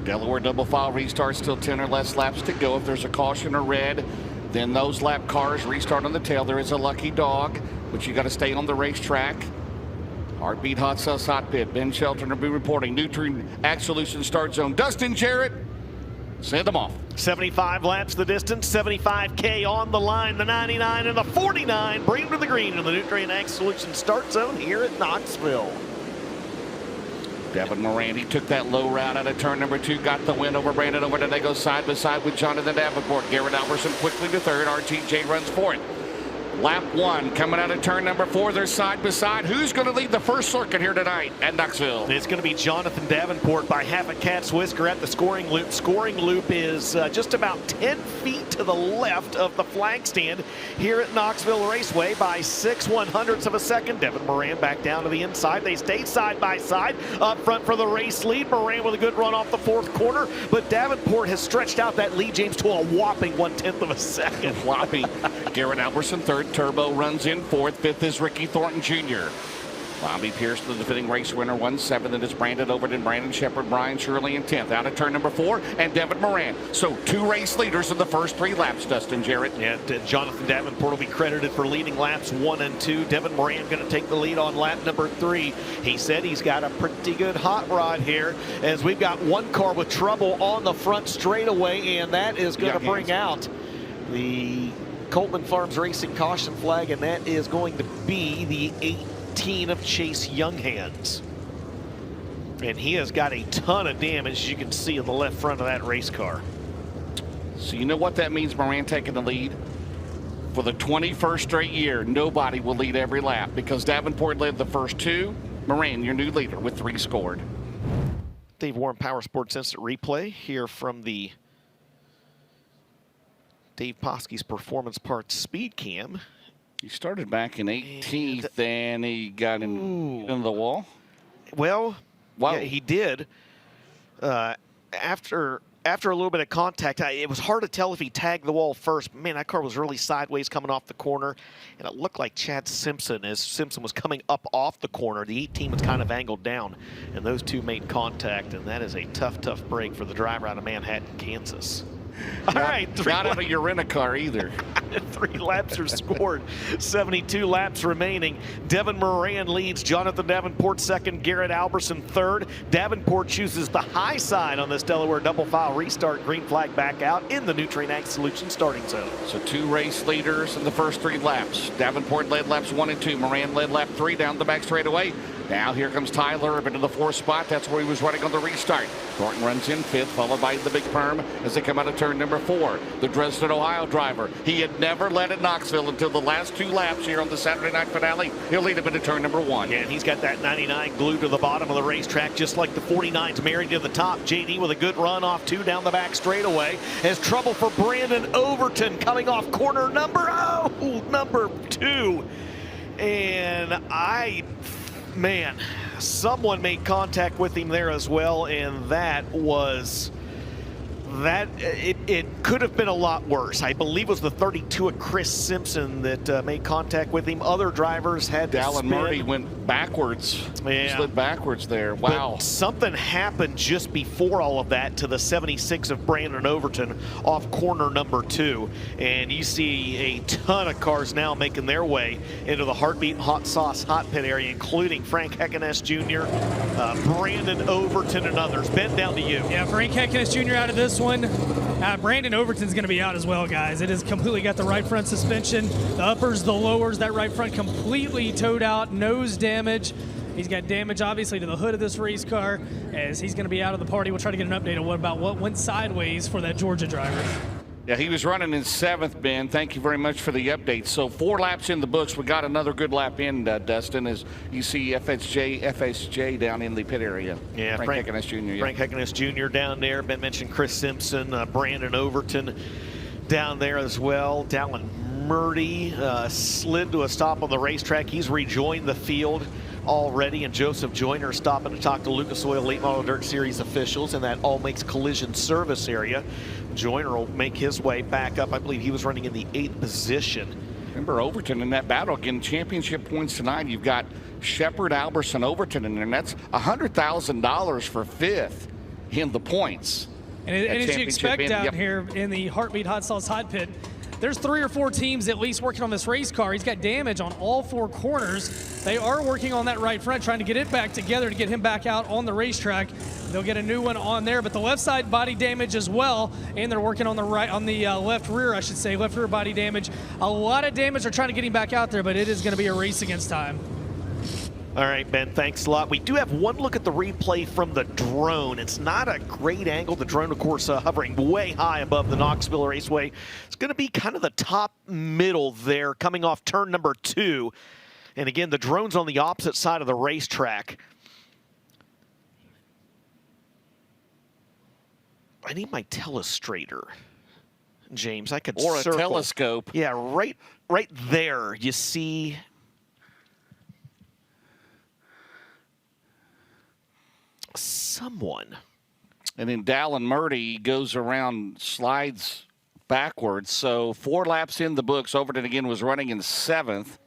Delaware double file restart, still 10 or less laps to go. If there's a caution or red, then those lap cars restart on the tail. There is a lucky dog, but you got to stay on the racetrack. Heartbeat Hot Sauce Hot Pit. Ben Shelton will be reporting. Nutrien Ag Solutions start zone. Dustin Jarrett, send them off. 75 laps the distance, 75K on the line, the 99 and the 49. Bring them to the green in the Nutrien Ag Solutions start zone here at Knoxville. Devin Moran, he took that low route out of turn number 2, got the win over Brandon Overton. They go side by side with Jonathan Davenport. Garrett Albertson quickly to third. RTJ runs fourth. Lap 1 coming out of turn number 4. They're side by side. Who's going to lead the first circuit here tonight at Knoxville? It's going to be Jonathan Davenport by half a cat's whisker at the scoring loop. Scoring loop is just about 10 feet to the left of the flag stand here at Knoxville Raceway by 6/100ths of a second. Devin Moran back down to the inside. They stay side by side up front for the race lead. Moran with a good run off the 4th corner, but Davenport has stretched out that lead, James, to a whopping 1/10 of a second. Whopping. Garrett Albertson third. Turbo runs in 4th. 5th is Ricky Thornton Jr. Bobby Pierce, the defending race winner, 1/7. Then it's Brandon Overton, Brandon Shepard, Brian Shirley in 10th. Out of turn number 4, and Devin Moran. So 2 race leaders in the first 3 laps, Dustin Jarrett. Yeah, Jonathan Davenport will be credited for leading laps 1 and 2. Devin Moran going to take the lead on lap number 3. He said he's got a pretty good hot rod here, as we've got one car with trouble on the front straightaway, and that is going to bring out the Coleman Farms Racing caution flag, and that is going to be the 18 of Chase Younghands. And he has got a ton of damage, as you can see in the left front of that race car. So you know what that means, Moran taking the lead? For the 21st straight year, nobody will lead every lap, because Davenport led the first 2. Moran, your new leader, with 3 scored. Dave Warren Power Sports Instant Replay here from the Dave Poske's Performance Parts Speed Cam. He started back in 18th, and he got into the wall. Well, wow. Yeah, he did. After a little bit of contact, it was hard to tell if he tagged the wall first. Man, that car was really sideways coming off the corner, and it looked like Chad Simpson, as Simpson was coming up off the corner. The 18 was kind of angled down, and those 2 made contact, and that is a tough, tough break for the driver out of Manhattan, Kansas. All right, not out of your rent-a-car either. 3 laps are scored, 72 laps remaining. Devin Moran leads, Jonathan Davenport second, Garrett Albertson third. Davenport chooses the high side on this Delaware double file restart. Green flag back out in the Nutrien Ag Solutions starting zone. So 2 race leaders in the first 3 laps. Davenport led laps 1 and 2. Moran led lap 3 down the back straightaway. Now here comes Tyler up into the 4th spot. That's where he was running on the restart. Thornton runs in 5th, followed by the Big Perm as they come out of turn number 4. The Dresden, Ohio driver. He had never led at Knoxville until the last 2 laps here on the Saturday night finale. He'll lead up into turn number 1. Yeah, and he's got that 99 glued to the bottom of the racetrack, just like the 49's married to the top. JD with a good run off 2 down the back straightaway. Has trouble for Brandon Overton coming off corner number 2. And man, someone made contact with him there as well, and it could have been a lot worse. I believe it was the 32 of Chris Simpson that made contact with him. Other drivers had to Dallin spin. Murray went backwards. Yeah. Slid backwards there. Wow. But something happened just before all of that to the 76 of Brandon Overton off corner number 2. And you see a ton of cars now making their way into the Heartbeat Hot Sauce Hot Pit area, including Frank Heckeness Jr., Brandon Overton, and others. Ben, down to you. Yeah, Frank Heckeness Jr. out of this one. Brandon Overton's going to be out as well, guys. It has completely got the right front suspension, the uppers, the lowers, that right front completely towed out, nose damage. He's got damage, obviously, to the hood of this race car, as he's going to be out of the party. We'll try to get an update on what went sideways for that Georgia driver. Yeah, he was running in 7th, Ben. Thank you very much for the update. So 4 laps in the books. We got another good lap in, Dustin, as you see FSJ down in the pit area. Yeah, Frank Heckeness Jr. Yeah. Frank Heckeness Jr. down there. Ben mentioned Chris Simpson, Brandon Overton down there as well. Dallin Murray slid to a stop on the racetrack. He's rejoined the field already, and Joseph Joyner stopping to talk to Lucas Oil Late Model Dirt Series officials in that All Makes Collision service area. Joyner will make his way back up. I believe he was running in the 8th position. Remember Overton in that battle getting championship points tonight. You've got Shepard, Albertson, Overton in there, and that's $100,000 for 5th. in the points. And as you expect down here in the Heartbeat Hot Sauce Hot Pit, there's 3 or 4 teams at least working on this race car. He's got damage on all 4 corners. They are working on that right front, trying to get it back together to get him back out on the racetrack. They'll get a new one on there, but the left side body damage as well, and they're working on the left rear, I should say, left rear body damage. A lot of damage. They're trying to get him back out there, but it is going to be a race against time. All right, Ben, thanks a lot. We do have one look at the replay from the drone. It's not a great angle. The drone, of course, hovering way high above the Knoxville Raceway. It's going to be kind of the top middle there, coming off turn number 2. And again, the drone's on the opposite side of the racetrack. I need my telestrator, James. I could or circle. A telescope. Yeah, right there. You see. Someone. And then Dallin Murdy goes around, slides backwards. So 4 laps in the books. Overton again was running in 7th.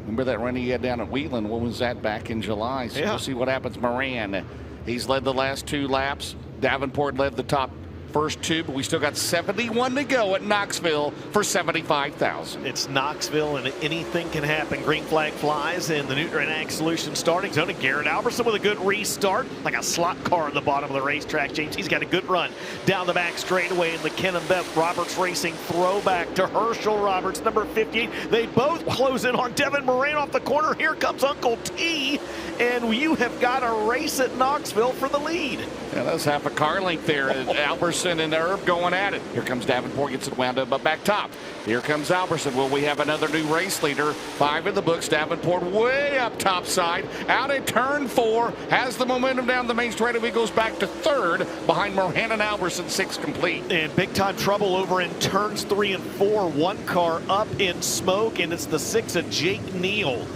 Remember that run he had down at Wheatland? When was that? Back in July. So we'll see what happens. Moran, he's led the last 2 laps. Davenport led the top first 2, but we still got 71 to go at Knoxville for $75,000. It's Knoxville, and anything can happen. Green flag flies, and the Newton Ag Solutions starting zone. And Garrett Albertson with a good restart, like a slot car in the bottom of the racetrack. James, he's got a good run down the back straightaway in the Ken and Beth Roberts Racing throwback to Herschel Roberts, number 58. They both close in on Devin Moran off the corner. Here comes Uncle T, and you have got a race at Knoxville for the lead. Yeah, that's half a car length there. Alberson and Herb going at it. Here comes Davenport, gets it wound up back top. Here comes Alberson. Will we have another new race leader? 5 in the books. Davenport way up top side. Out at turn 4. Has the momentum down the main straightaway. Goes back to 3rd behind Moran and Alberson. 6 complete. And big time trouble over in turns 3 and 4. 1 car up in smoke, and it's the 6 of Jake Neal.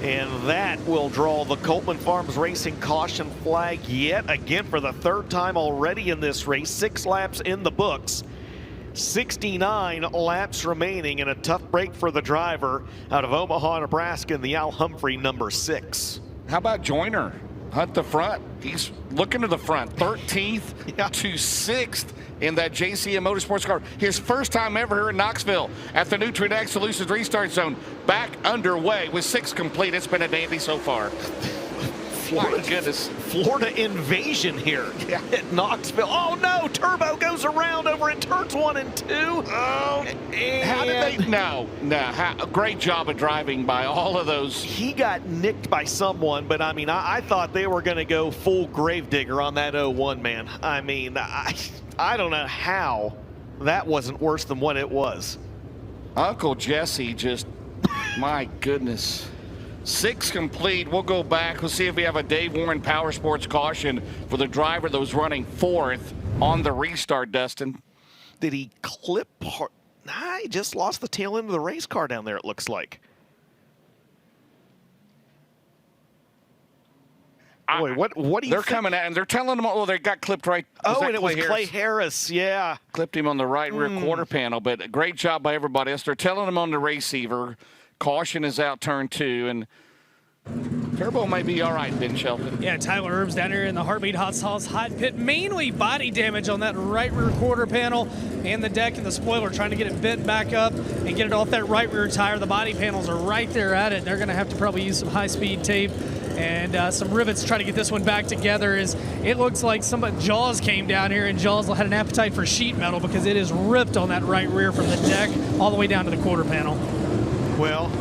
And that will draw the Coltman Farms Racing caution flag yet again for the 3rd time already in this race. 6 laps in the books. 69 laps remaining, and a tough break for the driver out of Omaha, Nebraska, in the Al Humphrey number 6. How about Joyner? Hunt the front. He's looking to the front. 13th to 6th in that JCM Motorsports car. His first time ever here in Knoxville at the Nutrient Ag Solutions Restart Zone. Back underway with 6 complete. It's been a dandy so far. My goodness. Florida invasion here at Knoxville. Oh no, Turbo goes around over in turns 1 and 2. Oh, and how did they? No. Great job of driving by all of those. He got nicked by someone, but I mean, I thought they were going to go full Gravedigger on that 01, man. I mean, I don't know how that wasn't worse than what it was. Uncle Jesse just, my goodness. 6 complete. We'll go back. We'll see if we have a Dave Warren Power Sports caution for the driver that was running 4th on the restart, Dustin. Did he clip part? Nah, he just lost the tail end of the race car down there, it looks like. Boy, what do you think? They're coming at him. They're telling him, oh, they got clipped right. Oh, and it was Clay Harris, yeah. Clipped him on the right rear quarter panel, but a great job by everybody else. They're telling him on the receiver. Caution is out turn 2, and Turbo may be all right, Ben Shelton. Yeah, Tyler Herb's down here in the Heartbeat Hot Sauce Hot Pit. Mainly body damage on that right rear quarter panel and the deck and the spoiler, trying to get it bent back up and get it off that right rear tire. The body panels are right there at it. They're going to have to probably use some high-speed tape and some rivets to try to get this one back together. As it looks like Jaws came down here, and Jaws had an appetite for sheet metal because it is ripped on that right rear from the deck all the way down to the quarter panel. Well,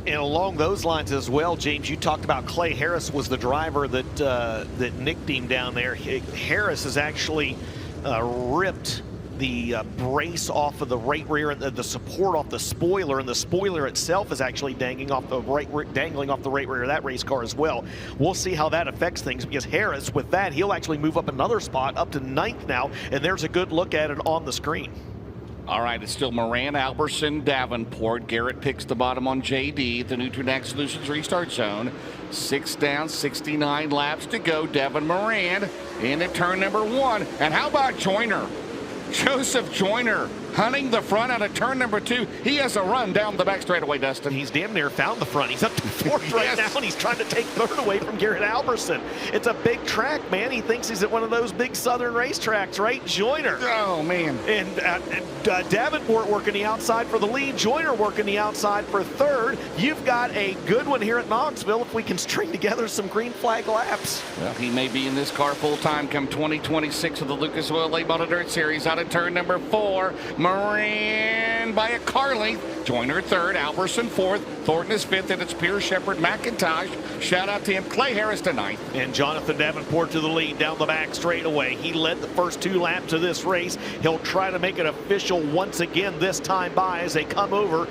and along those lines as well, James, you talked about Clay Harris was the driver that nicked him down there. Harris has actually ripped the brace off of the right rear and the support off the spoiler, and the spoiler itself is actually dangling off the right rear of that race car as well. We'll see how that affects things, because Harris, with that, he'll actually move up another spot up to 9th now, and there's a good look at it on the screen. All right, it's still Moran, Alberson, Davenport. Garrett picks the bottom on JD, the Nutrient Ag Solutions Restart Zone. 6 down, 69 laps to go. Devin Moran in at turn number 1. And how about Joyner? Joseph Joyner hunting the front out of turn number 2. He has a run down the back straightaway, Dustin. He's damn near found the front. He's up to 4th right now, and he's trying to take 3rd away from Garrett Alberson. It's a big track, man. He thinks he's at one of those big southern racetracks, right? Joyner. Oh, man. And Davenport working the outside for the lead. Joyner working the outside for 3rd. You've got a good one here at Knoxville if we can string together some green flag laps. Well, he may be in this car full-time come 2026 of the Lucas Oil Late Dirt Series. Out of turn number 4, Moran by a car length. Joyner 3rd, Alberson 4th, Thornton is 5th, and it's Pierce, Shepard, McIntosh. Shout out to him. Clay Harris to 9th. And Jonathan Davenport to the lead down the back straightaway. He led the first 2 laps of this race. He'll try to make it official once again this time by as they come over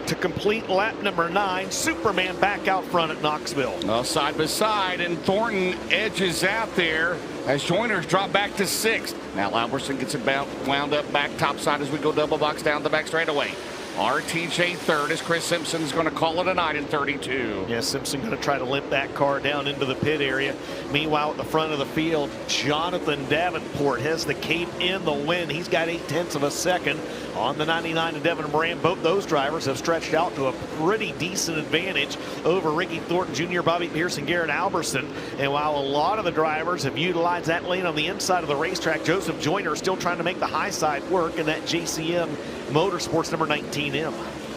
to complete lap number 9. Superman back out front at Knoxville. Well, side by side, and Thornton edges out there as Joyner's dropped back to 6th. Now Alberson gets it wound up back topside as we go double box down the back straightaway. RTJ 3rd as Chris Simpson's going to call it a night in 32. Yeah, Simpson going to try to limp that car down into the pit area. Meanwhile, at the front of the field, Jonathan Davenport has the cape in the win. He's got 0.8 of a second on the 99 and Devin Moran. Both those drivers have stretched out to a pretty decent advantage over Ricky Thornton Jr., Bobby Pierce, and Garrett Alberson. And while a lot of the drivers have utilized that lane on the inside of the racetrack, Joseph Joyner is still trying to make the high side work in that JCM Motorsports number 19M.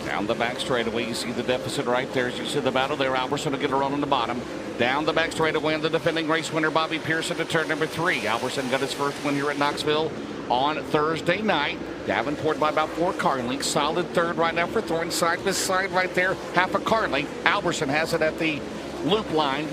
Down the back straightaway, you see the deficit right there. As you see the battle there, Alberson will get a run on the bottom. Down the back straightaway, and the defending race winner, Bobby Pearson, to turn number 3. Alberson got his first win here at Knoxville on Thursday night. Davenport by about 4 car lengths. Solid 3rd right now for Thornton. Side by side right there, half a car length. Alberson has it at the loop line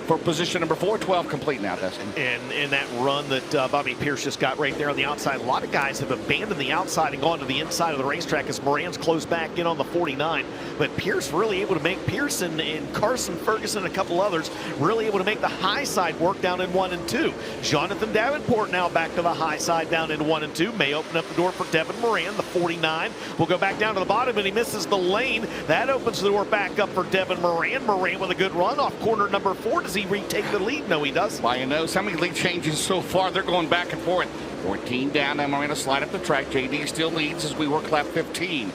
for position number 4, 12 complete now, Dustin. And in that run that Bobby Pierce just got right there on the outside, a lot of guys have abandoned the outside and gone to the inside of the racetrack as Moran's closed back in on the 49. But Pierce really able to make Pearson and Carson Ferguson and a couple others really able to make the high side work down in 1 and 2. Jonathan Davenport now back to the high side down in 1 and 2. May open up the door for Devin Moran. The 49 will go back down to the bottom, and he misses the lane. That opens the door back up for Devin Moran. Moran with a good run off corner number 4. Does he retake the lead? No, he does. By a nose. How many lead changes so far? They're going back and forth. 14 down. Now Moran to slide up the track. JD still leads as we work lap 15.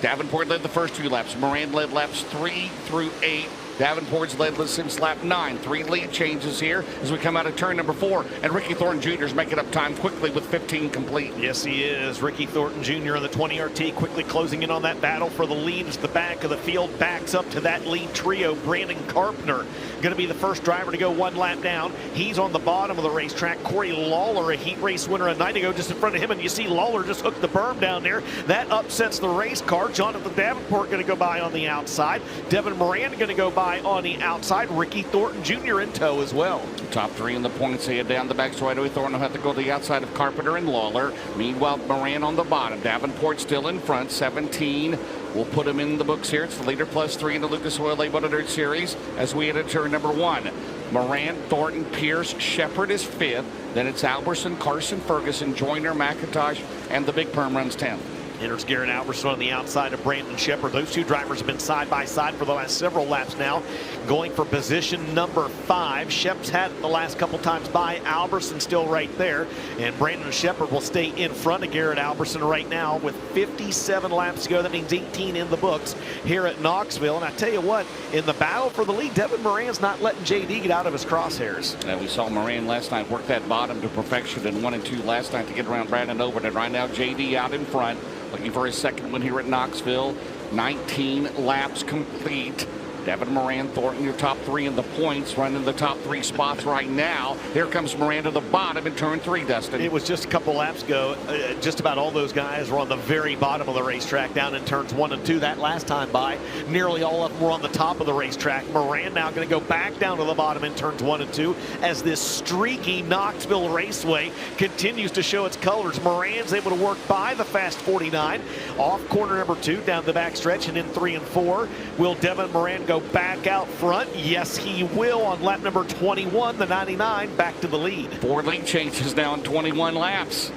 Davenport led the first 2 laps. Moran led laps 3 through 8. Davenport's led since lap 9. 3 lead changes here as we come out of turn number 4. And Ricky Thornton Jr. is making up time quickly with 15 complete. Yes, he is. Ricky Thornton Jr. in the 20 RT quickly closing in on that battle for the lead as the back of the field backs up to that lead trio. Brandon Carpenter going to be the first driver to go 1 lap down. He's on the bottom of the racetrack. Corey Lawler, a heat race winner a night ago, just in front of him. And you see Lawler just hooked the berm down there. That upsets the race car. Jonathan Davenport going to go by on the outside. Devin Moran going to go by on the outside. Ricky Thornton Jr. in tow as well. Top 3 in the points head down the back straightaway. Thornton will have to go to the outside of Carpenter and Lawler. Meanwhile, Moran on the bottom. Davenport still in front. 17. We'll put him in the books here. It's the leader +3 in the Lucas Oil Late Dirt Series as we enter turn number 1. Moran, Thornton, Pierce, Shepard is 5th. Then it's Alberson, Carson Ferguson, Joyner, McIntosh, and the Big Perm runs 10th. Enters Garrett Alberson on the outside of Brandon Shepard. Those 2 drivers have been side by side for the last several laps now, going for position number 5. Shep's had it the last couple times by. Alberson still right there, and Brandon Shepard will stay in front of Garrett Alberson right now with 57 laps to go. That means 18 in the books here at Knoxville. And I tell you what, in the battle for the lead, Devin Moran's not letting JD get out of his crosshairs. Now, we saw Moran last night work that bottom to perfection in 1 and 2 last night to get around Brandon Overton. Right now, JD out in front, looking for his second win here at Knoxville. 19 laps complete. Devin Moran, Thornton, your top 3 in the points, running the top 3 spots right now. Here comes Moran to the bottom in turn 3, Dustin. It was just a couple laps ago. Just about all those guys were on the very bottom of the racetrack down in turns 1 and 2. That last time by, nearly all of them were on the top of the racetrack. Moran now going to go back down to the bottom in turns 1 and 2 as this streaky Knoxville Raceway continues to show its colors. Moran's able to work by the fast 49 off corner number 2 down the back stretch, and in 3 and 4. Will Devin Moran go back out front? Yes, he will on lap number 21. The 99 back to the lead. 4 lead changes now in 21 laps.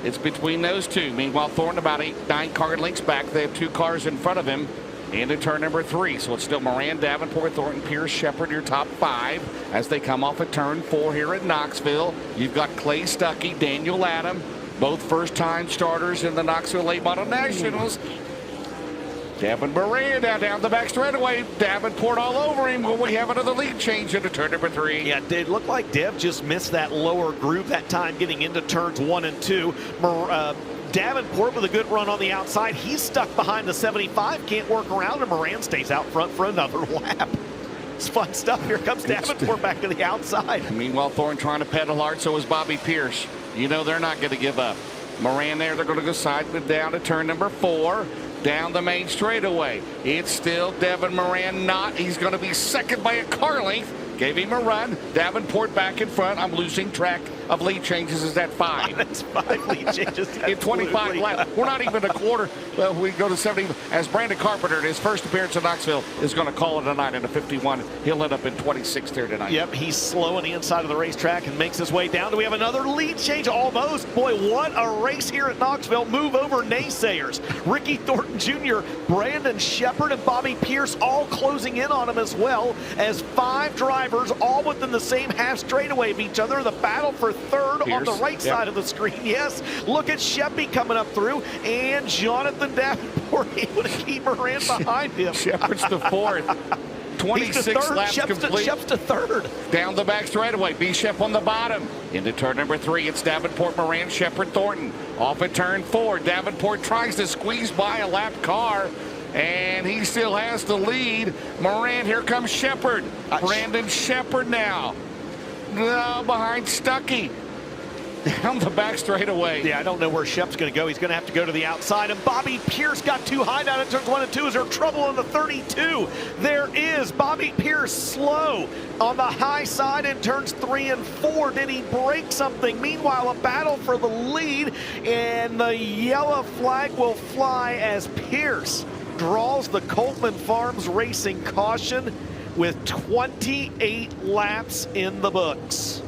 It's between those 2. Meanwhile, Thornton about 8-9 car lengths back. They have 2 cars in front of him into turn number 3. So it's still Moran, Davenport, Thornton, Pierce, Shepard, your top 5 as they come off of turn 4 here at Knoxville. You've got Clay Stuckey, Daniel Adam, Both first-time starters in the Knoxville Late Model Nationals. Devin Moran down the back straightaway. Davenport all over him. Will we have another lead change into turn number 3? Yeah, it looked like Dev just missed that lower groove that time getting into turns 1 and 2. Davenport with a good run on the outside. He's stuck behind the 75, can't work around, and Moran stays out front for another lap. It's fun stuff. Here comes Davenport back to the outside. Meanwhile, Thorne trying to pedal hard, so is Bobby Pierce. You know they're not going to give up. Moran there, they're going to go sideways down to turn number 4. Down the main straightaway. It's still Devin Moran he's going to be second by a car length. Gave him a run. Davenport back in front. I'm losing track of lead changes. Is that 5? That's 5 lead changes. In 25 laps. We're not even a quarter. Well, we go to 70. As Brandon Carpenter, in his first appearance in Knoxville, is going to call it a night in a 51. He'll end up in 26th here tonight. Yep, he's slow on the inside of the racetrack and makes his way down. Do we have another lead change? Almost. Boy, what a race here at Knoxville. Move over naysayers. Ricky Thornton Jr., Brandon Shepard, and Bobby Pierce all closing in on him as well, as 5 drivers all within the same half straightaway of each other. The battle for third Pierce, on the right side of the screen. Yes, look at Sheppy coming up through, and Jonathan Davenport able to keep Moran behind him. Shepard's to 4th. 26 laps complete. Shep's to 3rd. Down the back straightaway. B-Shep on the bottom. Into turn number 3. It's Davenport, Moran, Shepard, Thornton. Off at turn 4. Davenport tries to squeeze by a lapped car, and he still has the lead. Moran, here comes Shepard. Brandon Shepard now. Behind Stuckey. Down the back straightaway. Yeah, I don't know where Shep's going to go. He's going to have to go to the outside. And Bobby Pierce got too high down in turns 1 and 2. Is there trouble on the 32? There is. Bobby Pierce slow on the high side in turns 3 and 4. Did he break something? Meanwhile, a battle for the lead, and the yellow flag will fly as Pierce draws the Coltman Farms Racing caution with 28 laps in the books.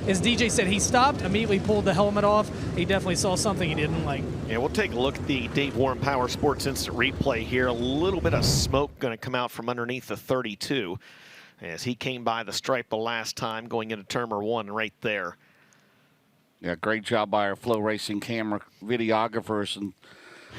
As DJ said, he stopped, immediately pulled the helmet off. He definitely saw something he didn't like. Yeah, we'll take a look at the Dave Warren Power Sports Instant Replay here. A little bit of smoke going to come out from underneath the 32 as he came by the stripe the last time going into turn number 1 right there. Yeah, great job by our FloRacing camera videographers. And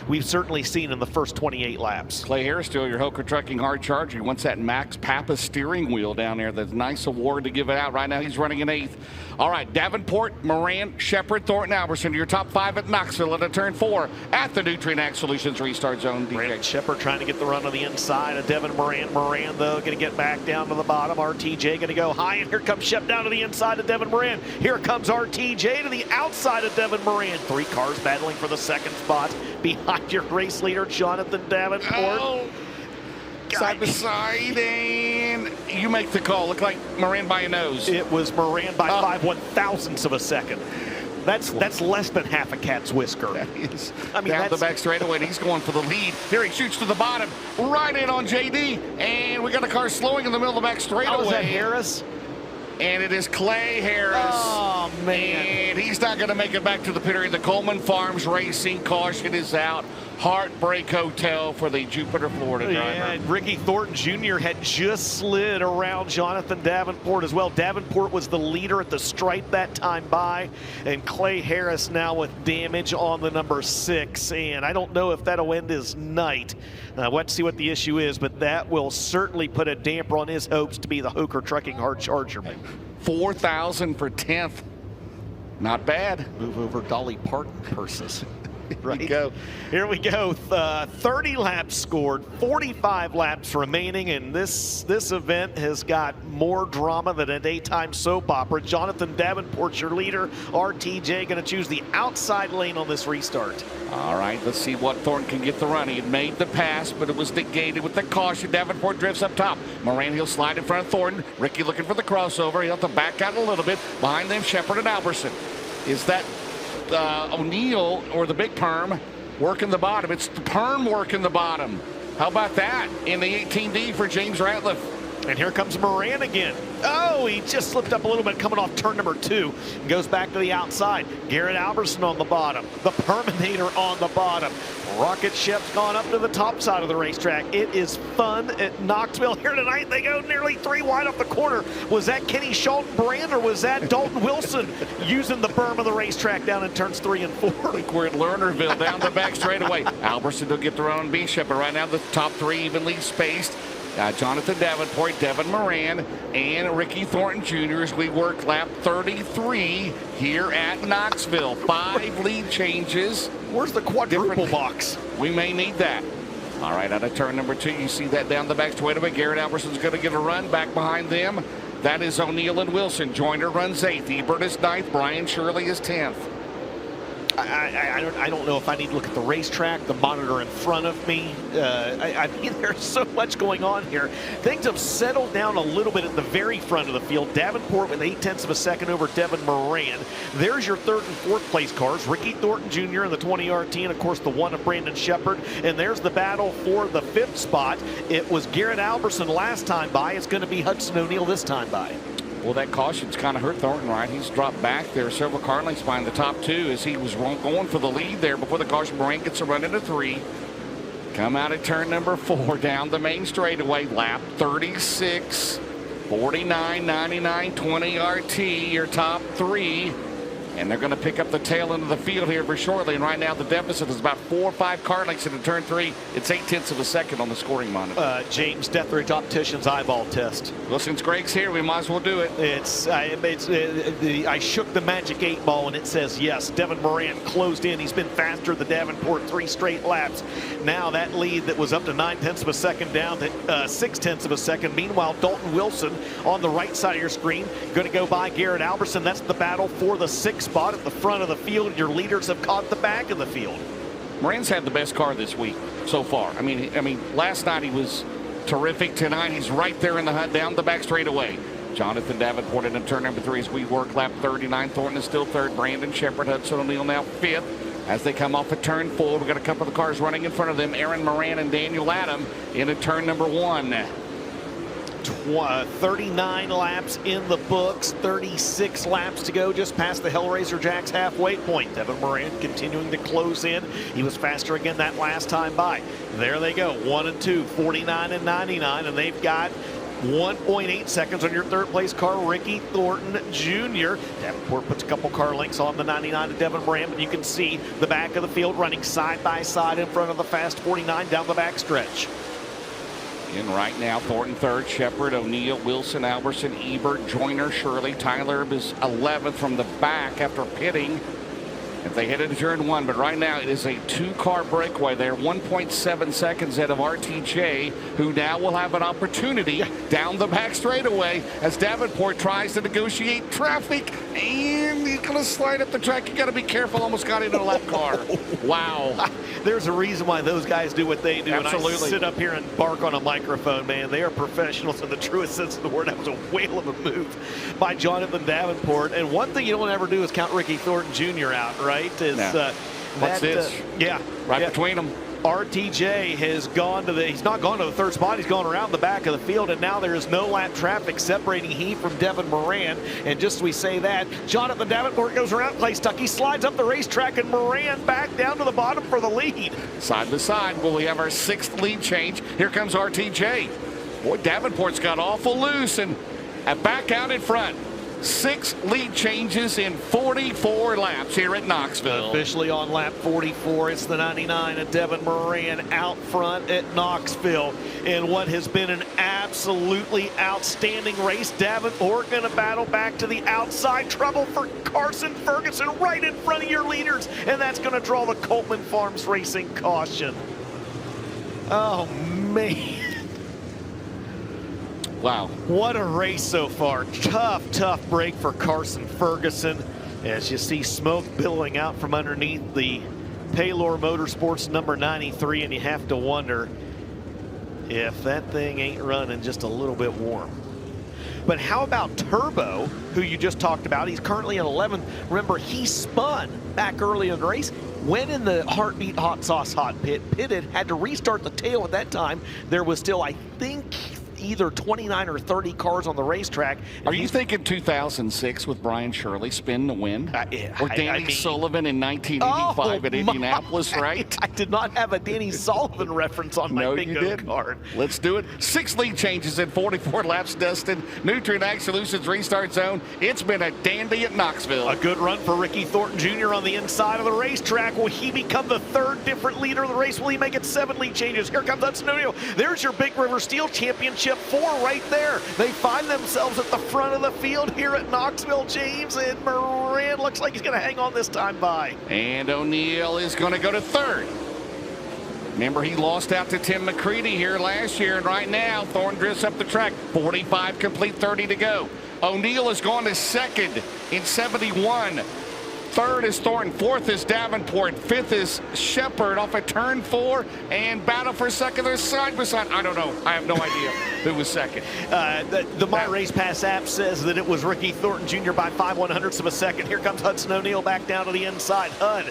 we've certainly seen in the first 28 laps. Clay Harris, still your Hoker Trucking hard charger. He wants that Max Pappas steering wheel down there. That's a nice award to give it out. Right now he's running in 8th. All right, Davenport, Moran, Shepard, Thornton, Alberson, your top 5 at Knoxville into turn 4 at the Nutrien Ag Solutions restart zone. Brandon Shepard trying to get the run on the inside of Devin Moran. Moran, though, going to get back down to the bottom. RTJ going to go high, and here comes Shep down to the inside of Devin Moran. Here comes RTJ to the outside of Devin Moran. 3 cars battling for the 2nd spot behind your race leader, Jonathan Davenport. Oh. Side by side, and you make the call. Look like Moran by a nose. It was Moran by 5/1000ths of a second. That's less than half a cat's whisker. That is. I mean, down the back straightaway, and he's going for the lead. Here he shoots to the bottom, right in on JD, and we got a car slowing in the middle of the back straightaway. Oh, is that Harris? And it is Clay Harris. Oh, man. And he's not going to make it back to the pit area. The Coleman Farms Racing caution is out. Heartbreak Hotel for the Jupiter, Florida driver. Yeah, and Ricky Thornton Jr. had just slid around Jonathan Davenport as well. Davenport was the leader at the stripe that time by, and Clay Harris now with damage on the number 6. And I don't know if that'll end his night. Let's see what the issue is, but that will certainly put a damper on his hopes to be the Hoker Trucking hard charger. 4,000 for 10th. Not bad. Move over Dolly Parton purses. Right. Here we go. 30 laps scored, 45 laps remaining, and this event has got more drama than a daytime soap opera. Jonathan Davenport, your leader. RTJ going to choose the outside lane on this restart. All right, let's see what Thornton can get the run. He had made the pass, but it was negated with the caution. Davenport drifts up top. Moran, he'll slide in front of Thornton. Ricky looking for the crossover. He'll have to back out a little bit. Behind them, Shepard and Alberson. Is that O'Neill or the big perm working the bottom? It's the perm working the bottom. How about that in the 18D for James Ratliff? And here comes Moran again. Oh, he just slipped up a little bit coming off turn number 2. Goes back to the outside. Garrett Alberson on the bottom. The Perminator on the bottom. Rocket Ship's gone up to the top side of the racetrack. It is fun at Knoxville here tonight. They go nearly 3 wide off the corner. Was that Kenny Schultenbrand or was that Dalton Wilson using the berm of the racetrack down in turns 3 and 4? I think we're at Lernerville down the back straightaway. Alberson will get the run on B-Ship, but right now the top 3 evenly spaced. Jonathan Davenport, Devin Moran, and Ricky Thornton Jr. as we work lap 33 here at Knoxville. 5 lead changes. Where's the quadruple box? We may need that. All right, out of turn number 2, you see that down the back straightaway. Garrett Alberson's going to get a run back behind them. That is O'Neill and Wilson. Joyner runs 8th. Ebert is 9th. Brian Shirley is 10th. I don't know if I need to look at the racetrack, the monitor in front of me. I mean, there's so much going on here. Things have settled down a little bit at the very front of the field. Davenport with 0.8 of a second over Devin Moran. There's your 3rd and 4th place cars. Ricky Thornton Jr. in the 20 RT, and of course the 1 of Brandon Shepard. And there's the battle for the 5th spot. It was Garrett Alberson last time by. It's going to be Hudson O'Neill this time by. Well, that caution's kind of hurt Thornton, right? He's dropped back there several car lengths behind the top 2 as he was going for the lead there before the caution. Moran gets a run into 3. Come out at turn number 4 down the main straightaway. Lap 36, 49, 99, 20 RT, your top 3. And they're going to pick up the tail end of the field here very shortly. And right now the deficit is about 4 or 5 car lengths into turn 3. It's 0.8 of a second on the scoring monitor. James Deathridge Optician's eyeball test. Well, since Greg's here, we might as well do it. I shook the magic 8 ball and it says yes. Devin Moran closed in. He's been faster than Davenport 3 straight laps. Now that lead that was up to 0.9 of a second down to 0.6 of a second. Meanwhile, Dalton Wilson on the right side of your screen going to go by Garrett Alberson. That's the battle for the 6th spot at the front of the field. Your leaders have caught the back of the field. Moran's had the best car this week so far. I mean, last night he was terrific. Tonight he's right there in the hunt down the back straightaway. Jonathan Davenport into turn number 3 as we work lap 39. Thornton is still 3rd. Brandon Shepard, Hudson O'Neill now 5th. As they come off of turn 4, we've got a couple of cars running in front of them. Aaron Moran and Daniel Adam into turn number 1. 39 laps in the books, 36 laps to go just past the Hellraiser Jacks halfway point. Devin Moran continuing to close in. He was faster again that last time by. There they go, 1 and 2, 49 and 99, and they've got 1.8 seconds on your 3rd place car, Ricky Thornton Jr. Davenport puts a couple car lengths on the 99 to Devin Moran, but you can see the back of the field running side by side in front of the fast 49 down the back stretch. In right now, Thornton 3rd, Shepard, O'Neill, Wilson, Alberson, Ebert, Joyner, Shirley. Tyler is 11th from the back after pitting. If they head into turn 1, but right now it is a 2-car breakaway there, 1.7 seconds ahead of RTJ, who now will have an opportunity down the back straightaway as Davenport tries to negotiate traffic, and he's going to slide up the track. You got to be careful. Almost got into a lap car. Wow. There's a reason why those guys do what they do. Absolutely. And I sit up here and bark on a microphone, man. They are professionals in the truest sense of the word. That was a whale of a move by Jonathan Davenport. And one thing you don't ever do is count Ricky Thornton Jr. out, right? What's this? Right between them. RTJ has gone to he's not gone to the 3rd spot, he's gone around the back of the field, and now there is no lap traffic separating he from Devin Moran. And just as we say that, Jonathan Davenport goes around Clay Stuckey, slides up the racetrack, and Moran back down to the bottom for the lead. Side by side, will we have our 6th lead change? Here comes RTJ. Boy, Davenport's got awful loose and back out in front. 6 lead changes in 44 laps here at Knoxville. Officially on lap 44, it's the 99 and Devin Moran out front at Knoxville in what has been an absolutely outstanding race. Davenport going to battle back to the outside. Trouble for Carson Ferguson right in front of your leaders, and that's going to draw the Coleman Farms Racing caution. Oh, man. Wow. What a race so far. Tough break for Carson Ferguson. As you see smoke billowing out from underneath the Paylor Motorsports number 93, and you have to wonder if that thing ain't running just a little bit warm. But how about Turbo, who you just talked about? He's currently in 11th. Remember, he spun back early in the race, went in the Heartbeat Hot Sauce hot pit, pitted, had to restart the tail at that time. There was still, I think, either 29 or 30 cars on the racetrack. Are you thinking 2006 with Brian Shirley spin the win? Or Danny Sullivan in 1985 at Indianapolis, right? I did not have a Danny Sullivan reference on my bingo card. Let's do it. 6 lead changes in 44 laps, Dustin. Nutrient Solutions restart zone. It's been a dandy at Knoxville. A good run for Ricky Thornton Jr. on the inside of the racetrack. Will he become the 3rd different leader of the race? Will he make it 7 lead changes? Here comes Hudson O'Neal. There's your Big River Steel Championship 4 right there. They find themselves at the front of the field here at Knoxville, James, and Moran looks like he's going to hang on this time by. And O'Neal is going to go to 3rd. Remember, he lost out to Tim McCready here last year, and right now, Thornton drifts up the track. 45 complete, 30 to go. O'Neal has gone to 2nd in 71. 3rd is Thornton, 4th is Davenport, 5th is Checkered off at turn 4, and battle for 2nd. They're side by side. I don't know. I have no idea who was 2nd. The My Race Pass app says that it was Ricky Thornton Jr. by 5/100ths of a second. Here comes Hudson O'Neal back down to the inside. Hud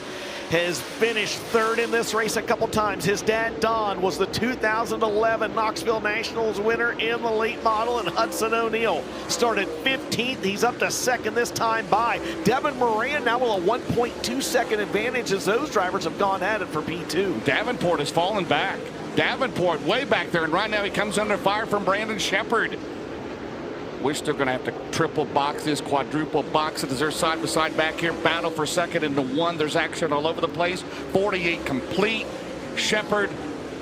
has finished 3rd in this race a couple times. His dad, Don, was the 2011 Knoxville Nationals winner in the late model, and Hudson O'Neal started 15th. He's up to 2nd this time by Devin Moran, now with a 1.2-second advantage as those drivers have gone at it for P2. Davenport has fallen back. Davenport way back there, and right now he comes under fire from Brandon Checkered. We're still going to have to triple box this, quadruple box it as they're side by side back here. Battle for 2nd into 1. There's action all over the place. 48 complete. Checkered,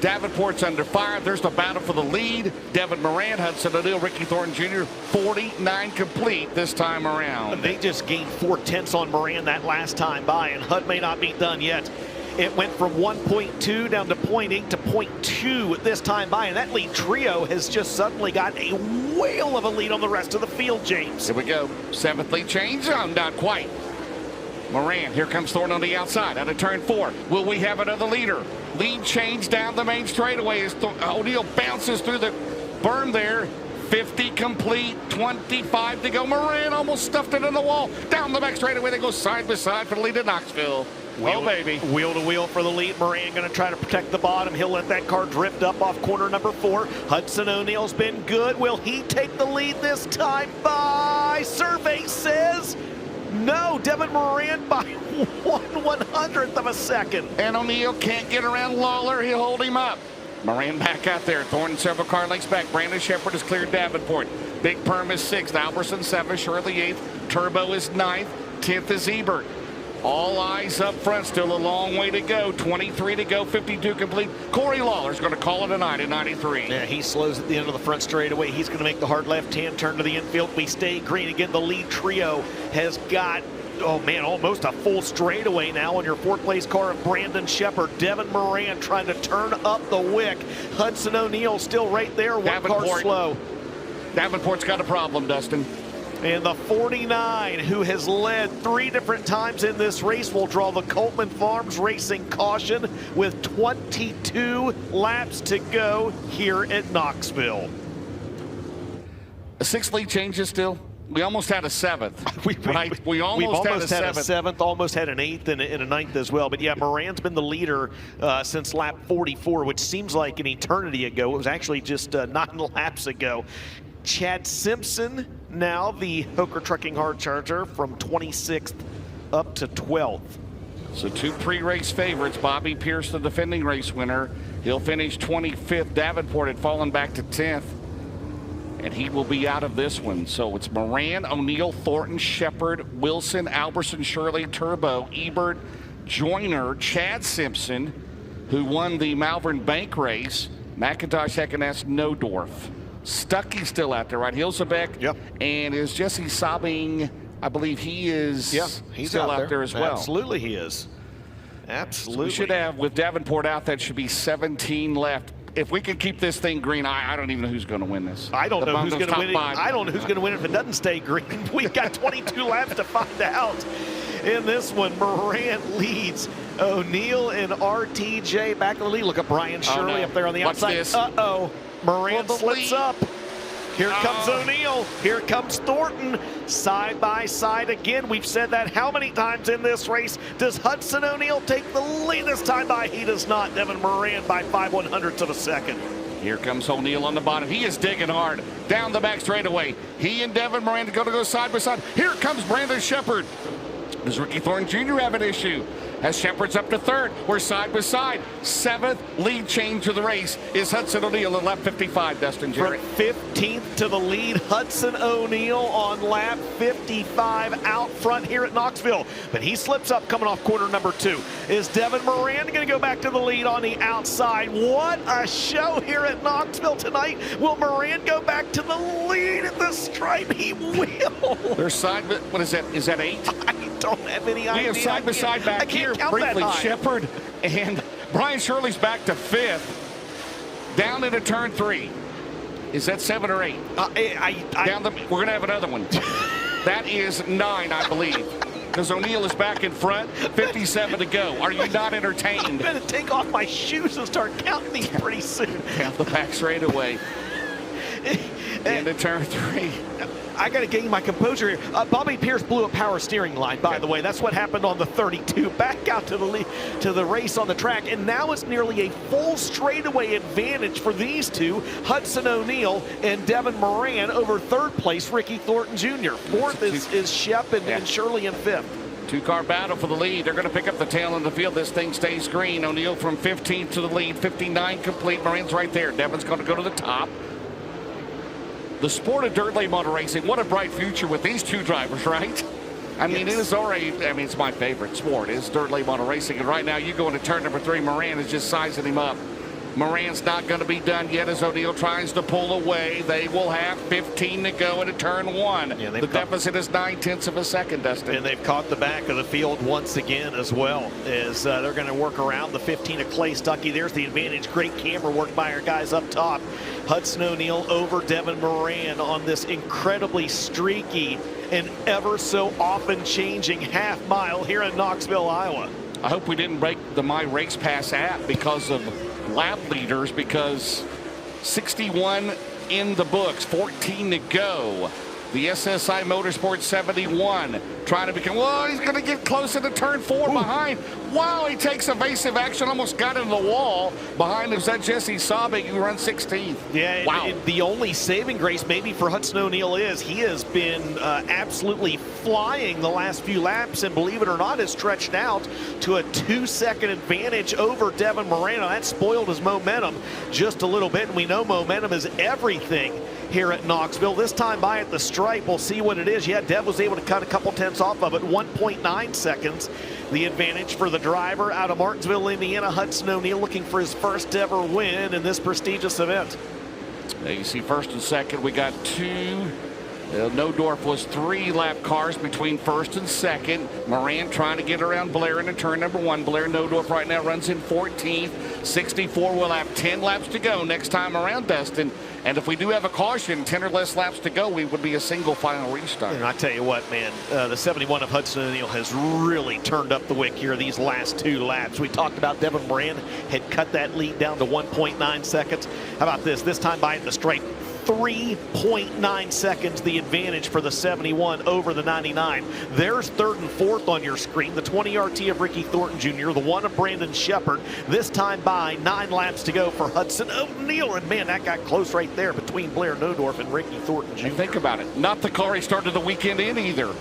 Davenport's under fire. There's the battle for the lead. Devin Moran, Hudson O'Neal, Ricky Thornton Jr. 49 complete this time around. They just gained 4/10 on Moran that last time by, and Hud may not be done yet. It went from 1.2 down to 0.8 to 0.2 this time by, and that lead trio has just suddenly got a whale of a lead on the rest of the field, James. Here we go. 7th lead change. Oh, not quite. Moran, here comes Thornton on the outside out of turn 4. Will we have another leader? Lead change down the main straightaway as O'Neal bounces through the berm there. 50 complete, 25 to go. Moran almost stuffed it in the wall. Down the back straightaway, they go side by side for the lead at Knoxville. Wheel to wheel for the lead. Moran going to try to protect the bottom. He'll let that car drift up off corner number 4. Hudson O'Neal's been good. Will he take the lead this time by? Survey says no. Devin Moran by 1/100th of a second. And O'Neal can't get around Lawler. He'll hold him up. Moran back out there. Thornton several car lengths back. Brandon Checkered has cleared Davenport. Big Perm is 6th. Alberson 7th. Shirley 8th. Turbo is 9th. 10th is Ebert. All eyes up front. Still a long way to go. 23 to go. 52 complete. Corey Lawler's going to call it a night at 93. Yeah, he slows at the end of the front straightaway. He's going to make the hard left-hand turn to the infield. We stay green again. The lead trio has got, oh man, almost a full straightaway now on your 4th place car of Brandon Checkered. Devin Moran trying to turn up the wick. Hudson O'Neal still right there. One car slow. Davenport's got a problem, Dustin. And the 49, who has led 3 different times in this race, will draw the Coltman Farms Racing caution with 22 laps to go here at Knoxville. A 6th lead changes still. We almost had a 7th. We almost had a 7th, almost had an 8th and a 9th as well. But yeah, Moran's been the leader since lap 44, which seems like an eternity ago. It was actually just 9 laps ago. Chad Simpson, now the Hoker Trucking Hard Charger, from 26th up to 12th. So 2 pre-race favorites. Bobby Pierce, the defending race winner. He'll finish 25th. Davenport had fallen back to 10th. And he will be out of this one. So it's Moran, O'Neal, Thornton, Checkered, Wilson, Alberson, Shirley, Turbo, Ebert, Joyner, Chad Simpson, who won the Malvern Bank race, McIntosh, Heckeness, Nodorf. Stuckey's still out there, right? Hilsebeck. Yep. And is Jesse Sobbing, I believe he is he's still out there as well. Absolutely he is. Absolutely. So we should have, with Davenport out, that should be 17 left. If we can keep this thing green, I don't even know who's going to win this. I don't know who's going to win it. I don't know who's going to win it if it doesn't stay green. We've got 22 laps to find out. In this one, Moran leads. O'Neal and RTJ back in the lead. Look at Brian Shirley up there on the outside. Uh-oh. Moran slips up. Here comes O'Neal. Here comes Thornton. Side by side again. We've said that how many times in this race? Does Hudson O'Neal take the lead this time by? He does not. Devin Moran by 5/100ths of a second. Here comes O'Neal on the bottom. He is digging hard down the back straightaway. He and Devin Moran are going to go side by side. Here comes Brandon Checkered. Does Ricky Thornton Jr. have an issue? As Shepard's up to third, we're side by side. 7th lead change of the race is Hudson O'Neal in lap 55, Dustin Jarrett. From 15th to the lead, Hudson O'Neal on lap 55 out front here at Knoxville. But he slips up coming off corner number 2. Is Devin Moran going to go back to the lead on the outside? What a show here at Knoxville tonight. Will Moran go back to the lead at the stripe? He will. They're side, what is that? Is that 8? I don't have any idea. We have side by side back here. Briefly, Checkered and Brian Shirley's back to 5th. Down into turn 3. Is that 7 or 8? We're going to have another one. That is 9, I believe. Because O'Neal is back in front, 57 to go. Are you not entertained? I'm going to take off my shoes and start counting these pretty soon. Count the back straight away. Into turn 3. I got to gain my composure here. Bobby Pierce blew a power steering line, by the way. That's what happened on the 32. Back out to the race on the track, and now it's nearly a full straightaway advantage for these two, Hudson O'Neal and Devin Moran, over 3rd place, Ricky Thornton Jr. 4th is Shep and Shirley in 5th. 2-car battle for the lead. They're going to pick up the tail in the field. This thing stays green. O'Neal from 15th to the lead, 59 complete. Moran's right there. Devin's going to go to the top. The sport of dirt late model racing, what a bright future with these two drivers, right? I mean, it is already, it's my favorite sport, is dirt late model racing. And right now, you go into turn number 3, Moran is just sizing him up. Moran's not going to be done yet as O'Neal tries to pull away. They will have 15 to go into turn 1. Yeah, the deficit is 9/10 of a second, Dustin. And they've caught the back of the field once again as well, as they're going to work around the 15 of Clay Stuckey. There's the advantage. Great camera work by our guys up top. Hudson O'Neal over Devin Moran on this incredibly streaky and ever so often changing half mile here in Knoxville, Iowa. I hope we didn't break the My Race Pass app because of lap leaders, because 61 in the books, 14 to go. The SSI Motorsports 71 trying to become, well, he's going to get close into turn 4 behind. Wow, he takes evasive action, almost got into the wall. Behind him is that Jesse Saubig, who runs 16th. Yeah, wow. The only saving grace maybe for Hudson O'Neal is he has been absolutely flying the last few laps, and believe it or not, has stretched out to a 2-second advantage over Devin Moran. That spoiled his momentum just a little bit, and we know momentum is everything here at Knoxville. This time by at the stripe, we'll see what it is. Yeah, Dev was able to cut a couple tenths off of it, 1.9 seconds. The advantage for the driver out of Martinsville, Indiana, Hudson O'Neal, looking for his first ever win in this prestigious event. Now you see 1st and 2nd, we got 2. Nodorf was 3-lap cars between 1st and 2nd. Moran trying to get around Blair into turn number 1. Blair Nodorf right now runs in 14th. 64 will have 10 laps to go next time around, Dustin. And if we do have a caution, 10 or less laps to go, we would be a single final restart. And I tell you what, man, the 71 of Hudson O'Neal has really turned up the wick here these last 2 laps. We talked about Devin Moran had cut that lead down to 1.9 seconds. How about this? This time by at the stripe, 3.9 seconds the advantage for the 71 over the 99. There's 3rd and 4th on your screen. The 20 RT of Ricky Thornton Jr., the 1 of Brandon Shepard. This time by 9 laps to go for Hudson O'Neal. And man, that got close right there between Blair Nodorf and Ricky Thornton Jr. And think about it. Not the car he started the weekend in either.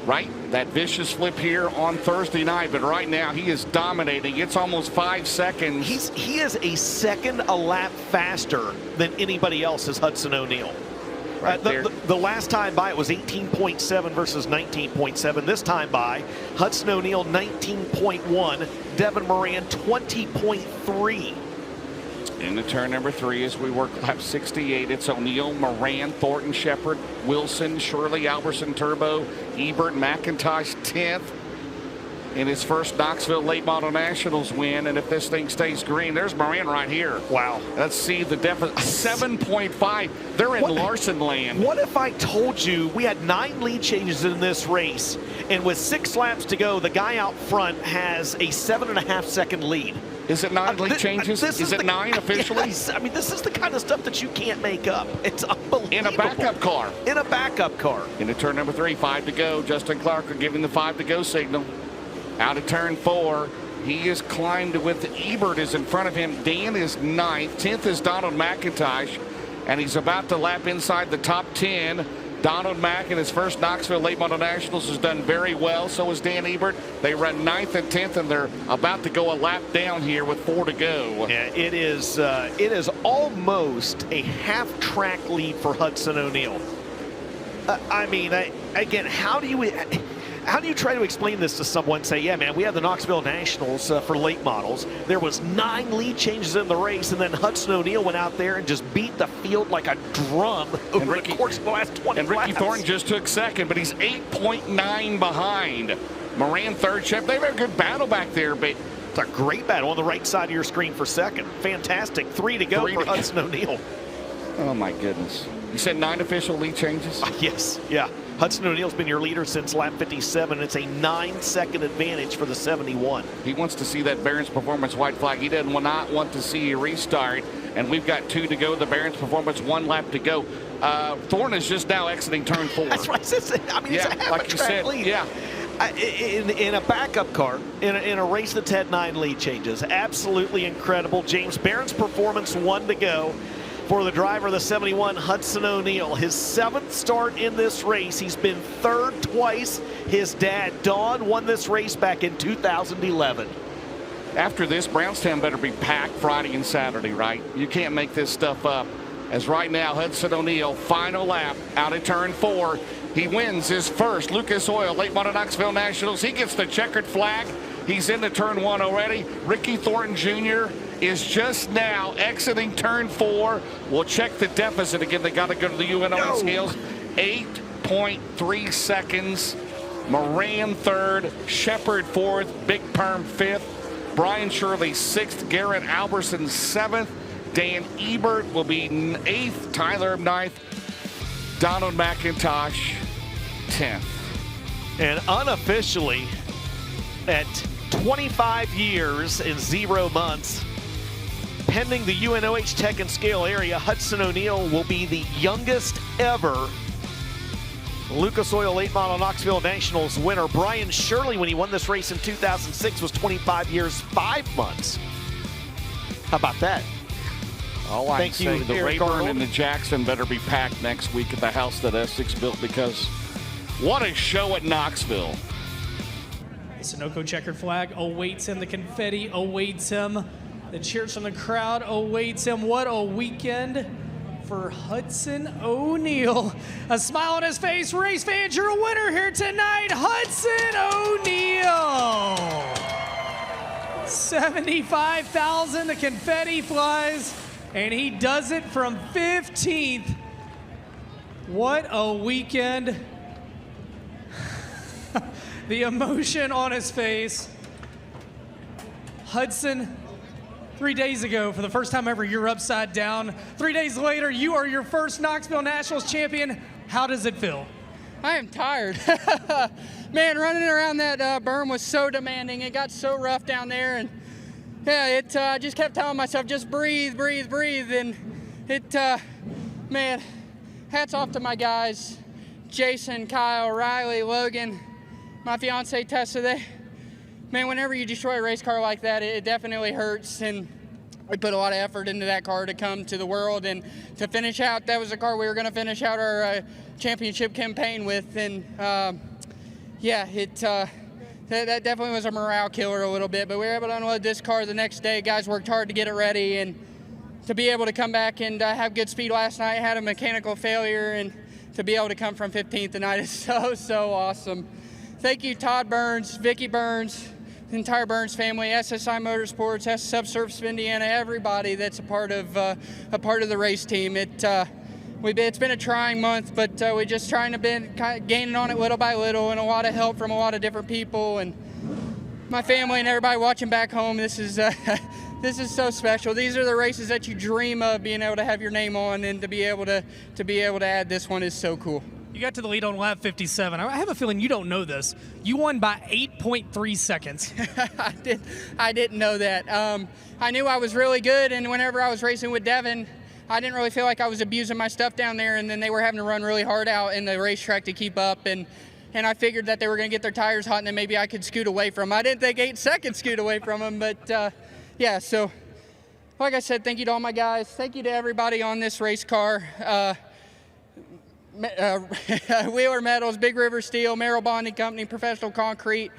Right? That vicious flip here on Thursday night, but right now he is dominating. It's almost 5 seconds. He is a second a lap faster than anybody else is Hudson O'Neal. Right the last time by it was 18.7 versus 19.7. This time by Hudson O'Neal 19.1, Devin Moran 20.3. Into turn number 3 as we work lap 68. It's O'Neal, Moran, Thornton, Shepard, Wilson, Shirley, Alberson, Turbo, Ebert, McIntosh 10th in his first Knoxville Late Model Nationals win. And if this thing stays green, there's Moran right here. Wow. Let's see the deficit. 7.5. They're in Larson land. What if I told you we had 9 lead changes in this race, and with 6 laps to go, the guy out front has a 7.5 second lead? Is it 9 lead changes? Is it 9 officially? Yes. I mean, this is the kind of stuff that you can't make up. It's unbelievable. In a backup car. In a backup car. Into turn number 3, 5 to go. Justin Clark are giving the 5 to go signal. Out of turn 4, He has climbed with Ebert is in front of him. Dan is 9th. 10th is Donald McIntosh. And he's about to lap inside the top 10. Donald Mack in his first Knoxville Late Model Nationals has done very well. So is Dan Ebert. They run 9th and 10th, and they're about to go a lap down here with 4 to go. Yeah, it is almost a half-track lead for Hudson O'Neal. I mean, again, how do you try to explain this to someone? Say, yeah, man, we had the Knoxville Nationals for late models. There was 9 lead changes in the race, and then Hudson O'Neal went out there and just beat the field like a drum over the course of the last 20 And Ricky laps. Thornton just took second, but he's 8.9 behind. Moran third. Shep, they've had a good battle back there, but it's a great battle on the right side of your screen for second. Fantastic. 3 to go for Hudson O'Neal. Oh my goodness. You said 9 official lead changes? Yes, yeah. Hudson O'Neal's been your leader since lap 57. It's a 9-second advantage for the 71. He wants to see that Barron's Performance white flag. He doesn't not want to see a restart. And we've got 2 to go. The Barron's Performance 1 lap to go. Thorne is just now exiting turn 4. That's what I said. I mean, yeah, it's a half like a you track said, lead. yeah. In a backup car, in a race that's had 9 lead changes. Absolutely incredible. James Barron's Performance 1 to go for the driver of the 71, Hudson O'Neal. His 7th start in this race. He's been 3rd twice. His dad, Don, won this race back in 2011. After this, Brownstown better be packed Friday and Saturday, right? You can't make this stuff up. As right now, Hudson O'Neal, final lap out of turn 4. He wins his first Lucas Oil Late Model Knoxville Nationals. He gets the checkered flag. He's into turn 1 already. Ricky Thornton Jr. is just now exiting turn 4. We'll check the deficit again. They got to go to the UNO scales. 8.3 seconds. Moran 3rd. Shepard 4th. Big Perm 5th. Brian Shirley 6th. Garrett Alberson 7th. Dan Ebert will be 8th. Tyler 9th. Donald McIntosh 10th. And unofficially, at 25 years and 0 months, pending the UNOH Tech and Scale area, Hudson O'Neal will be the youngest ever Lucas Oil Late Model Knoxville Nationals winner. Brian Shirley, when he won this race in 2006, was 25 years, 5 months. How about that? All I Thank you, say, the Eric Rayburn Arnold. and the Jackson better be packed next week at the house that Essex built, because what a show at Knoxville. The Sunoco checkered flag awaits him. The confetti awaits him. The cheers from the crowd awaits him. What a weekend for Hudson O'Neal. A smile on his face. Race fans, you're a winner here tonight. Hudson O'Neal. 75,000. The confetti flies, and he does it from 15th. What a weekend. The emotion on his face. Hudson, 3 days ago, for the first time ever, you're upside down. 3 days later, you are your first Knoxville Nationals champion. How does it feel? I am tired. Man, running around that berm was so demanding. It got so rough down there, and yeah, I just kept telling myself, just breathe, breathe, breathe. And man, hats off to my guys, Jason, Kyle, Riley, Logan, my fiance Tessa. Man, whenever you destroy a race car like that, it definitely hurts, and we put a lot of effort into that car to come to the world and to finish out. That was the car we were going to finish out our championship campaign with, and yeah, that definitely was a morale killer a little bit, but we were able to unload this car the next day. Guys worked hard to get it ready, and to be able to come back and have good speed last night. Had a mechanical failure, and to be able to come from 15th tonight is so awesome. Thank you, Todd Burns, Vicky Burns, the entire Burns family, SSI Motorsports, Subsurface of Indiana, everybody that's a part of the race team. It's been a trying month, but we're just trying to be gaining on it little by little, and a lot of help from a lot of different people, and my family and everybody watching back home. This is so special. These are the races that you dream of being able to have your name on, and to be able to add this one is so cool. You got to the lead on lap 57. I have a feeling you don't know this. You won by 8.3 seconds. I didn't know that. I knew I was really good, and whenever I was racing with Devin, I didn't really feel like I was abusing my stuff down there, and then they were having to run really hard out in the racetrack to keep up. And and I figured that they were going to get their tires hot, and then maybe I could scoot away from them. I didn't think 8 seconds scoot away from them, but yeah, so like I said, thank you to all my guys. Thank you to everybody on this race car. Wheeler Metals, Big River Steel, Merrill Bonding Company, Professional Concrete,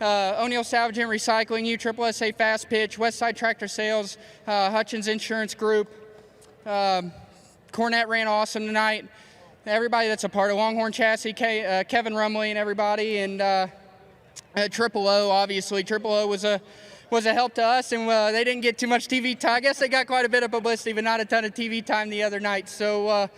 O'Neill Salvage and Recycling, USSSA Fast Pitch, Westside Tractor Sales, Hutchins Insurance Group. Cornette ran awesome tonight. Everybody that's a part of Longhorn Chassis, Kevin Rumley and everybody, and Triple O, obviously. Triple O was a help to us, and they didn't get too much TV time. I guess they got quite a bit of publicity, but not a ton of TV time the other night. So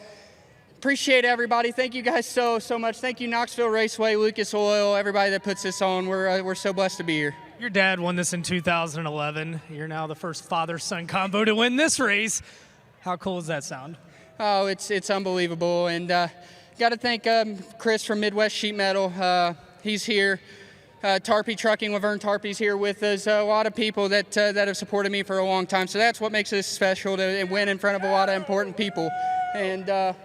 appreciate everybody. Thank you guys so much. Thank you, Knoxville Raceway, Lucas Oil, everybody that puts this on. We're so blessed to be here. Your dad won this in 2011. You're now the first father-son combo to win this race. How cool does that sound? Oh, it's unbelievable. And got to thank Chris from Midwest Sheet Metal. He's here. Tarpey Trucking, Laverne Tarpey's here with us. A lot of people that have supported me for a long time. So that's what makes this special, to win in front of a lot of important people. And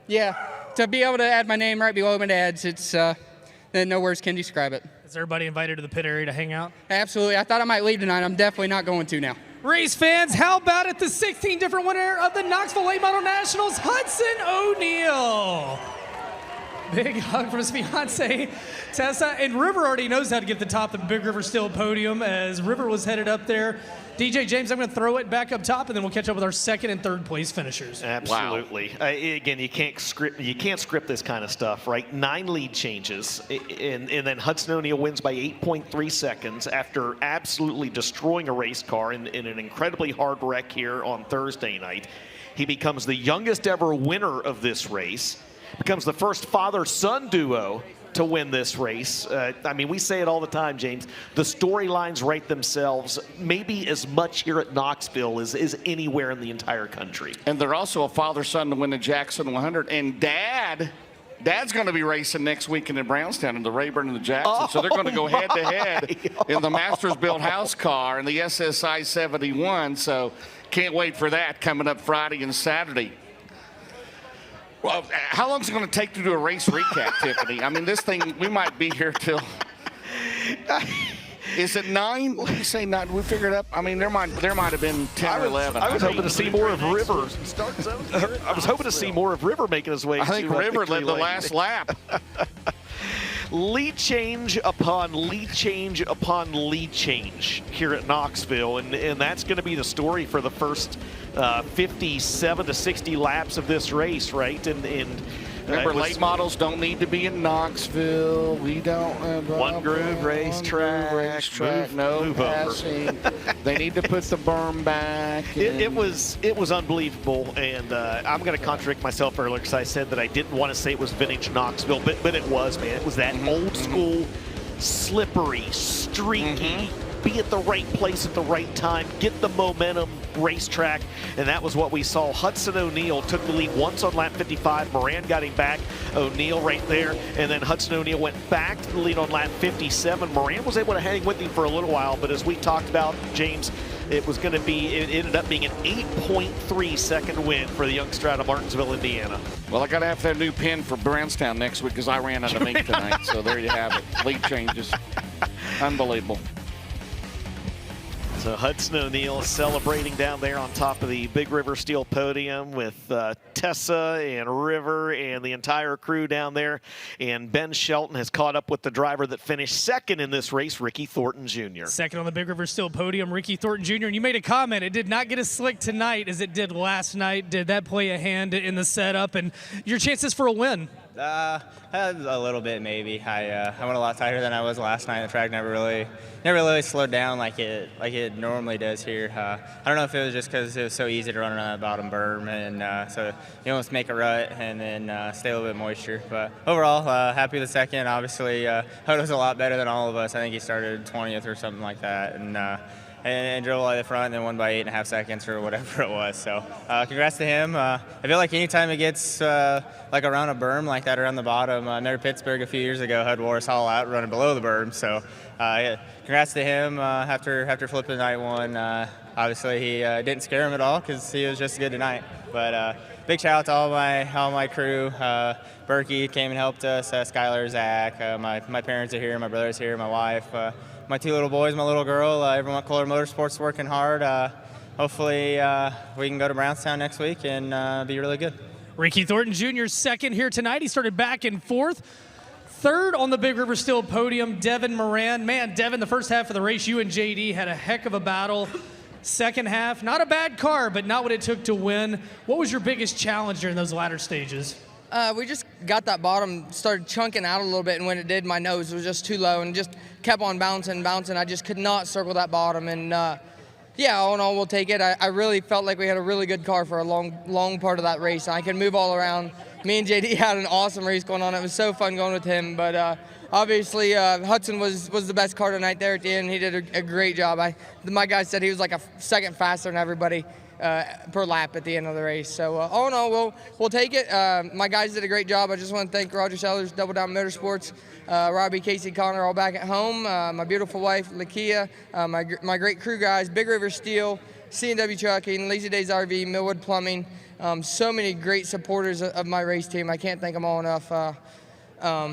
yeah, to be able to add my name right below my dad's, it's no words can describe it. Is everybody invited to the pit area to hang out? Absolutely. I thought I might leave tonight. I'm definitely not going to now. Race fans, how about it? The 16 different winner of the Knoxville Late Model Nationals, Hudson O'Neill. Big hug from his fiance, Tessa. And River already knows how to get the top of the Big River Steel podium, as River was headed up there. DJ James, I'm going to throw it back up top, and then we'll catch up with our second and third place finishers. Absolutely. Wow. Again, you can't script this kind of stuff, right? 9 lead changes, and then Hudson O'Neill wins by 8.3 seconds after absolutely destroying a race car in an incredibly hard wreck here on Thursday night. He becomes the youngest ever winner of this race, becomes the first father-son duo to win this race. I mean, we say it all the time, James. The storylines write themselves, maybe as much here at Knoxville as anywhere in the entire country. And they're also a father-son to win the Jackson 100. And Dad's going to be racing next weekend in Brownstown in the Rayburn and the Jackson. So they're going to go head-to-head in the Masters-built house car and the SSI 71. So can't wait for that coming up Friday and Saturday. Well, how long is it going to take to do a race recap, Tiffany? I mean, this thing, we might be here till... Is it 9? Let me say 9. We figured it up. I mean, there might have been 10 or 11. I was hoping to see more of River. I was hoping to see more of River making his way. I think River led the last lap. Lead change upon lead change upon lead change here at Knoxville, and that's going to be the story for the first 57 to 60 laps of this race, right? And remember, late models don't need to be in Knoxville. We don't have one groove racetrack, no passing. They need to put the berm back. It was unbelievable, and I'm going to contradict myself earlier because I said that I didn't want to say it was vintage Knoxville, but it was, man. It was that old school, slippery, streaky, be at the right place at the right time, get the momentum racetrack, and that was what we saw. Hudson O'Neill took the lead once on lap 55. Moran got him back. O'Neill right there, and then Hudson O'Neill went back to the lead on lap 57. Moran was able to hang with him for a little while, but as we talked about, James, it ended up being an 8.3 second win for the youngster out of Martinsville, Indiana. Well, I got to have that new pin for Brownstown next week because I ran out of ink tonight. So there you have it. Lead changes. Unbelievable. So Hudson O'Neill celebrating down there on top of the Big River Steel podium with Tessa and River and the entire crew down there. And Ben Shelton has caught up with the driver that finished second in this race, Ricky Thornton Jr. Second on the Big River Steel podium, Ricky Thornton Jr. And you made a comment, it did not get as slick tonight as it did last night. Did that play a hand in the setup and your chances for a win? A little bit, maybe. I went a lot tighter than I was last night. The track never really slowed down like it normally does here. I don't know if it was just because it was so easy to run around that bottom berm, and so you almost make a rut and then stay a little bit moisture. But overall, happy with the second. Obviously, Hodo's a lot better than all of us. I think he started 20th or something like that, and drove all the way to the front and then won by 8.5 seconds or whatever it was. So congrats to him. I feel like anytime it gets like around a berm like that around the bottom, I remember Pittsburgh a few years ago had wore us all out running below the berm. So yeah, congrats to him after flipping night one. Obviously, he didn't scare him at all because he was just good tonight. But big shout out to all my crew. Berkey came and helped us. Skylar, Zach, my parents are here, my brother's here, my wife, my 2 little boys, my little girl. Everyone at Kohler Motorsports working hard. Hopefully we can go to Brownstown next week and be really good. Ricky Thornton Jr. second here tonight. He started back and forth. Third on the Big River Steel podium, Devin Moran. Man, Devin, the first half of the race, you and JD had a heck of a battle. Second half, not a bad car, but not what it took to win. What was your biggest challenge during those latter stages? We just got that bottom, started chunking out a little bit, and when it did, my nose was just too low and just kept on bouncing. I just could not circle that bottom, and yeah, all in all, we'll take it. I really felt like we had a really good car for a long part of that race. I could move all around. Me and JD had an awesome race going on. It was so fun going with him, but obviously Hudson was the best car tonight there at the end. He did a great job. My guy said he was like a second faster than everybody per lap at the end of the race. So all in all, we'll take it. My guys did a great job. I just want to thank Roger Sellers, Double Down Motorsports, Robbie, Casey, Connor, all back at home. My beautiful wife, Lakia, my great crew guys, Big River Steel, C&W Trucking, Lazy Days RV, Millwood Plumbing. So many great supporters of my race team. I can't thank them all enough.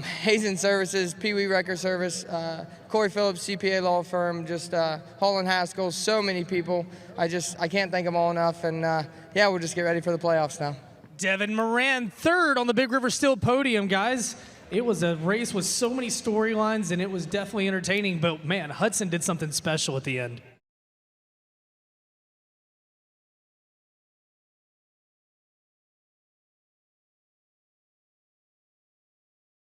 Hazen Services, Pee Wee Record Service, Corey Phillips, CPA Law Firm, just Holland Haskell, so many people. I can't thank them all enough. And yeah, we'll just get ready for the playoffs now. Devin Moran, third on the Big River Steel podium, guys. It was a race with so many storylines, and it was definitely entertaining. But man, Hudson did something special at the end.